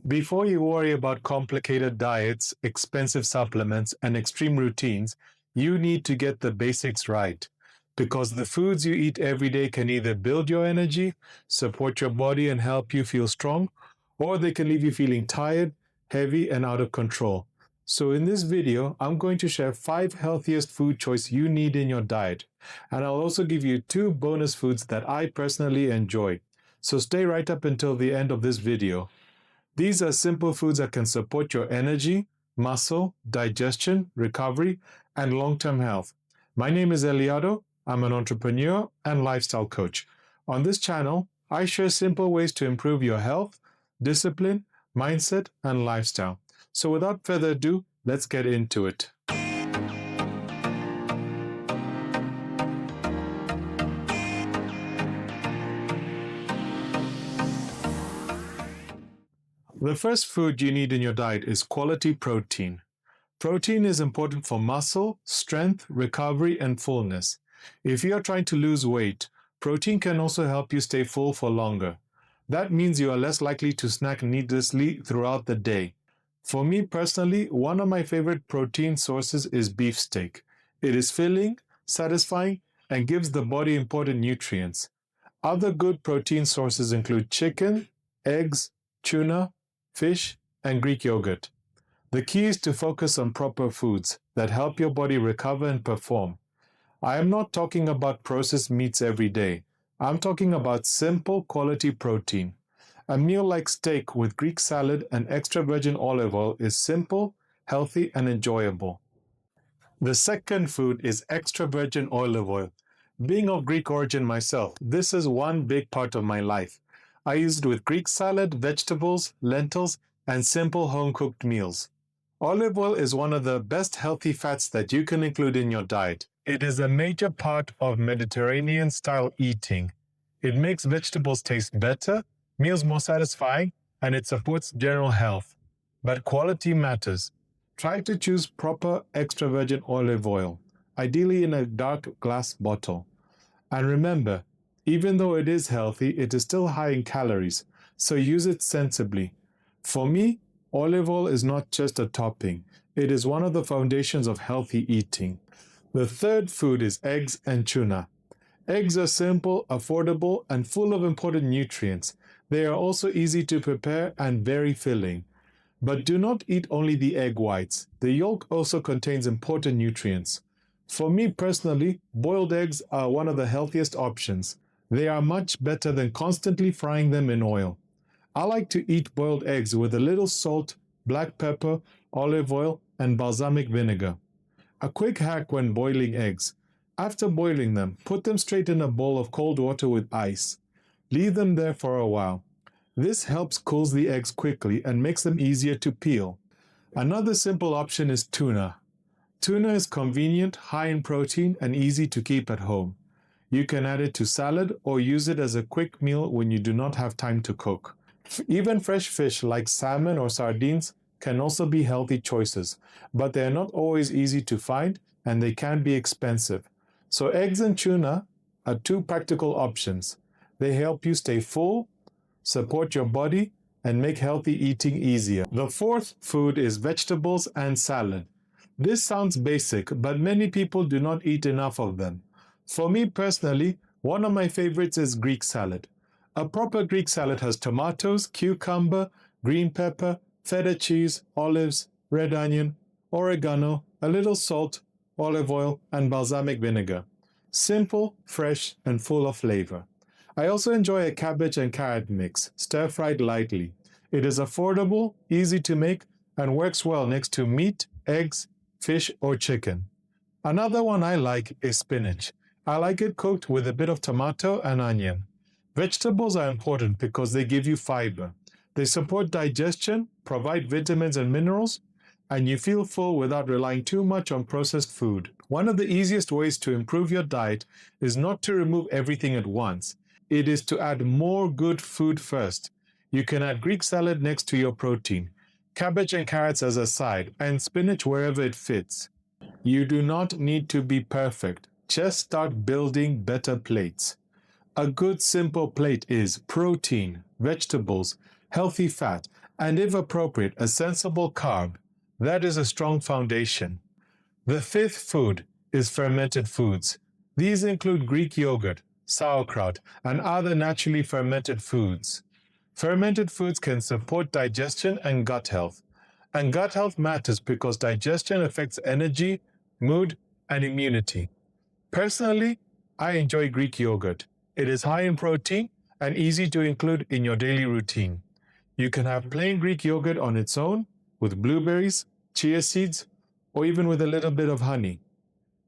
Before you worry about complicated diets, expensive supplements, and extreme routines, you need to get the basics right. Because the foods you eat every day can either build your energy, support your body, and help you feel strong, or they can leave you feeling tired, heavy, and out of control. So, in this video, I'm going to share 5 healthiest food choices you need in your diet. And I'll also give you 2 bonus foods that I personally enjoy. So, stay right up until the end of this video. These are simple foods that can support your energy, muscle, digestion, recovery, and long-term health. My name is Eliado. I'm an entrepreneur and lifestyle coach. On this channel, I share simple ways to improve your health, discipline, mindset, and lifestyle. So without further ado, let's get into it. The first food you need in your diet is quality protein. Protein is important for muscle, strength, recovery, and fullness. If you are trying to lose weight, protein can also help you stay full for longer. That means you are less likely to snack needlessly throughout the day. For me personally, one of my favorite protein sources is beef steak. It is filling, satisfying, and gives the body important nutrients. Other good protein sources include chicken, eggs, tuna, fish, and Greek yogurt. The key is to focus on proper foods that help your body recover and perform. I am not talking about processed meats every day. I'm talking about simple quality protein. A meal like steak with Greek salad and extra virgin olive oil is simple, healthy, and enjoyable. The second food is extra virgin olive oil. Being of Greek origin myself, this is one big part of my life. I use it with Greek salad, vegetables, lentils, and simple home-cooked meals. Olive oil is one of the best healthy fats that you can include in your diet. It is a major part of Mediterranean-style eating. It makes vegetables taste better, meals more satisfying, and it supports general health. But quality matters. Try to choose proper extra virgin olive oil, ideally in a dark glass bottle. And remember, even though it is healthy, it is still high in calories, so use it sensibly. For me, olive oil is not just a topping, it is one of the foundations of healthy eating. The third food is eggs and tuna. Eggs are simple, affordable, and full of important nutrients. They are also easy to prepare and very filling. But do not eat only the egg whites. The yolk also contains important nutrients. For me personally, boiled eggs are one of the healthiest options. They are much better than constantly frying them in oil. I like to eat boiled eggs with a little salt, black pepper, olive oil, and balsamic vinegar. A quick hack when boiling eggs. After boiling them, put them straight in a bowl of cold water with ice. Leave them there for a while. This helps cool the eggs quickly and makes them easier to peel. Another simple option is tuna. Tuna is convenient, high in protein, and easy to keep at home. You can add it to salad or use it as a quick meal when you do not have time to cook. Even fresh fish like salmon or sardines can also be healthy choices, but they are not always easy to find and they can be expensive. So eggs and tuna are 2 practical options. They help you stay full, support your body, and make healthy eating easier. The fourth food is vegetables and salad. This sounds basic, but many people do not eat enough of them. For me personally, one of my favorites is Greek salad. A proper Greek salad has tomatoes, cucumber, green pepper, feta cheese, olives, red onion, oregano, a little salt, olive oil, and balsamic vinegar. Simple, fresh, and full of flavor. I also enjoy a cabbage and carrot mix, stir-fried lightly. It is affordable, easy to make, and works well next to meat, eggs, fish, or chicken. Another one I like is spinach. I like it cooked with a bit of tomato and onion. Vegetables are important because they give you fiber. They support digestion, provide vitamins and minerals, and you feel full without relying too much on processed food. One of the easiest ways to improve your diet is not to remove everything at once. It is to add more good food first. You can add Greek salad next to your protein, cabbage and carrots as a side, and spinach wherever it fits. You do not need to be perfect. Just start building better plates. A good simple plate is protein, vegetables, healthy fat, and if appropriate, a sensible carb. That is a strong foundation. The fifth food is fermented foods. These include Greek yogurt, sauerkraut, and other naturally fermented foods. Fermented foods can support digestion and gut health. And gut health matters because digestion affects energy, mood, and immunity. Personally, I enjoy Greek yogurt. It is high in protein and easy to include in your daily routine. You can have plain Greek yogurt on its own, with blueberries, chia seeds, or even with a little bit of honey.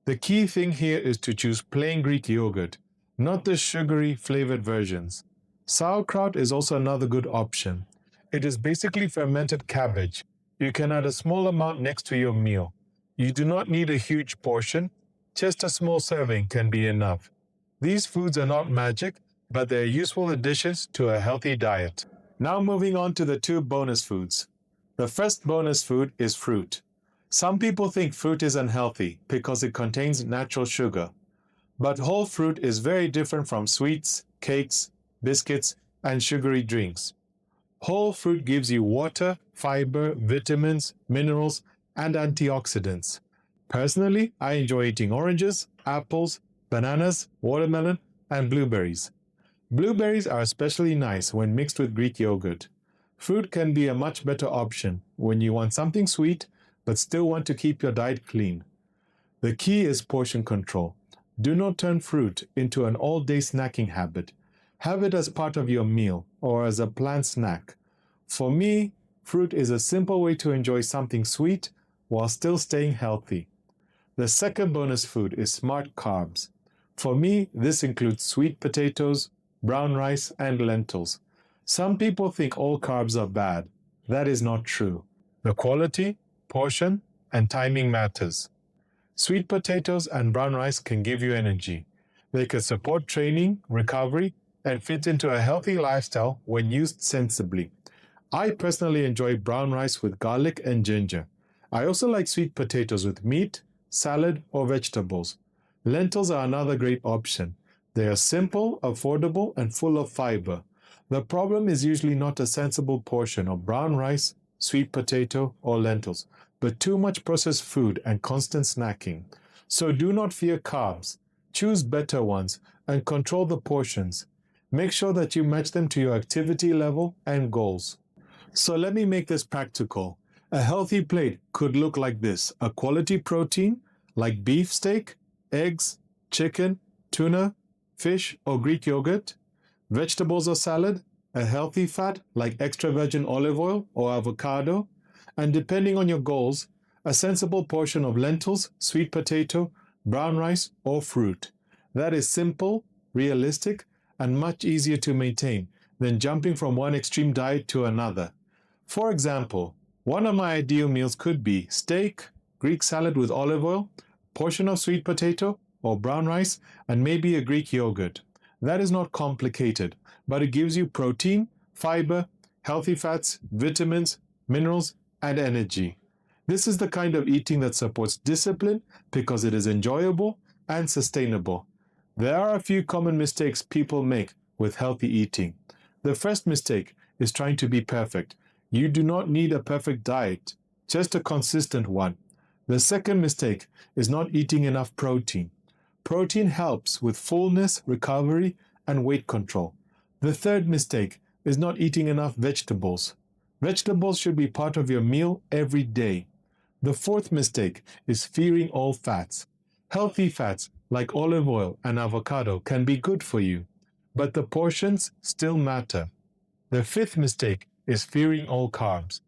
The key thing here is to choose plain Greek yogurt, not the sugary flavored versions. Sauerkraut is also another good option. It is basically fermented cabbage. You can add a small amount next to your meal. You do not need a huge portion. Just a small serving can be enough. These foods are not magic, but they are useful additions to a healthy diet. Now moving on to the two bonus foods. The first bonus food is fruit. Some people think fruit is unhealthy because it contains natural sugar. But whole fruit is very different from sweets, cakes, biscuits, and sugary drinks. Whole fruit gives you water, fiber, vitamins, minerals, and antioxidants. Personally, I enjoy eating oranges, apples, bananas, watermelon, and blueberries. Blueberries are especially nice when mixed with Greek yogurt. Fruit can be a much better option when you want something sweet but still want to keep your diet clean. The key is portion control. Do not turn fruit into an all-day snacking habit. Have it as part of your meal or as a planned snack. For me, fruit is a simple way to enjoy something sweet while still staying healthy. The second bonus food is smart carbs. For me, this includes sweet potatoes, brown rice, and lentils. Some people think all carbs are bad. That is not true. The quality, portion, and timing matters. Sweet potatoes and brown rice can give you energy. They can support training, recovery, and fit into a healthy lifestyle when used sensibly. I personally enjoy brown rice with garlic and ginger. I also like sweet potatoes with meat, salad, or vegetables. Lentils are another great option. They are simple, affordable, and full of fiber. The problem is usually not a sensible portion of brown rice, sweet potato, or lentils, but too much processed food and constant snacking. So do not fear carbs. Choose better ones and control the portions. Make sure that you match them to your activity level and goals. So let me make this practical. A healthy plate could look like this: a quality protein like beef steak, eggs, chicken, tuna, fish, or Greek yogurt, vegetables or salad, a healthy fat like extra virgin olive oil or avocado, and depending on your goals, a sensible portion of lentils, sweet potato, brown rice, or fruit. That is simple, realistic, and much easier to maintain than jumping from one extreme diet to another. For example, one of my ideal meals could be steak, Greek salad with olive oil, portion of sweet potato or brown rice, and maybe a Greek yogurt. That is not complicated, but it gives you protein, fiber, healthy fats, vitamins, minerals, and energy. This is the kind of eating that supports discipline because it is enjoyable and sustainable. There are a few common mistakes people make with healthy eating. The first mistake is trying to be perfect. You do not need a perfect diet, just a consistent one. The second mistake is not eating enough protein. Protein helps with fullness, recovery, and weight control. The third mistake is not eating enough vegetables. Vegetables should be part of your meal every day. The fourth mistake is fearing all fats. Healthy fats like olive oil and avocado can be good for you, but the portions still matter. The fifth mistake is fearing all carbs.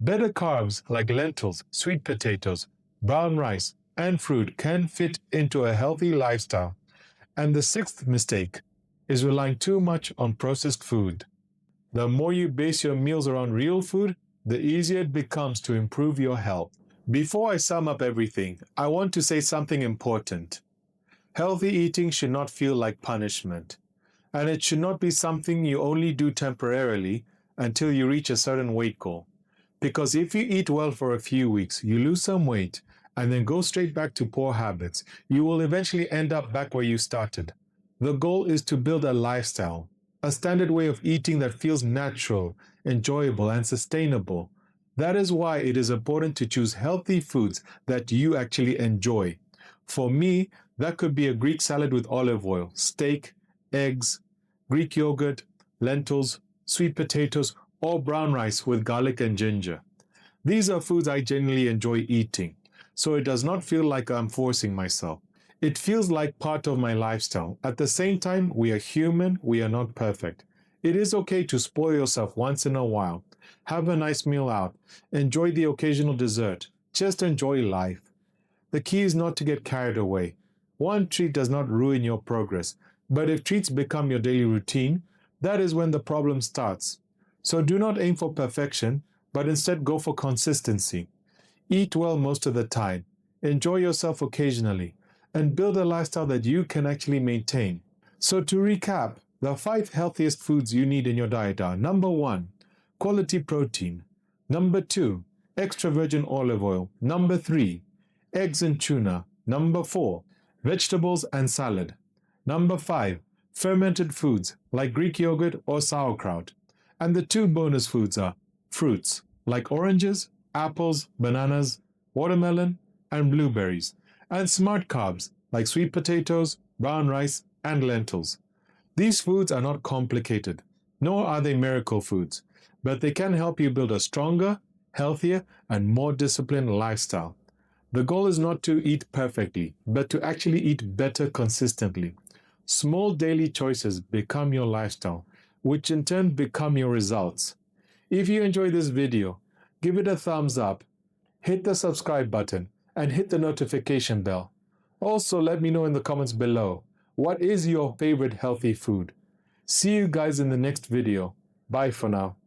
Better carbs like lentils, sweet potatoes, brown rice, and fruit can fit into a healthy lifestyle. And the sixth mistake is relying too much on processed food. The more you base your meals around real food, the easier it becomes to improve your health. Before I sum up everything, I want to say something important. Healthy eating should not feel like punishment, and it should not be something you only do temporarily until you reach a certain weight goal. Because if you eat well for a few weeks, you lose some weight, and then go straight back to poor habits, you will eventually end up back where you started. The goal is to build a lifestyle, a standard way of eating that feels natural, enjoyable, and sustainable. That is why it is important to choose healthy foods that you actually enjoy. For me, that could be a Greek salad with olive oil, steak, eggs, Greek yogurt, lentils, sweet potatoes, or brown rice with garlic and ginger. These are foods I genuinely enjoy eating, so it does not feel like I'm forcing myself. It feels like part of my lifestyle. At the same time, we are human, we are not perfect. It is okay to spoil yourself once in a while. Have a nice meal out. Enjoy the occasional dessert. Just enjoy life. The key is not to get carried away. One treat does not ruin your progress, but if treats become your daily routine, that is when the problem starts. So do not aim for perfection, but instead go for consistency. Eat well most of the time, enjoy yourself occasionally, and build a lifestyle that you can actually maintain. So to recap, the 5 healthiest foods you need in your diet are: number 1, quality protein; number 2, extra virgin olive oil; number 3, eggs and tuna; number 4, vegetables and salad; number 5, fermented foods like Greek yogurt or sauerkraut. And the 2 bonus foods are fruits like oranges, apples, bananas, watermelon, and blueberries, and smart carbs like sweet potatoes, brown rice, and lentils. These foods are not complicated, nor are they miracle foods, but they can help you build a stronger, healthier, and more disciplined lifestyle. The goal is not to eat perfectly, but to actually eat better consistently. Small daily choices become your lifestyle, which in turn become your results. If you enjoyed this video, give it a thumbs up, hit the subscribe button, and hit the notification bell. Also, let me know in the comments below, what is your favorite healthy food? See you guys in the next video. Bye for now.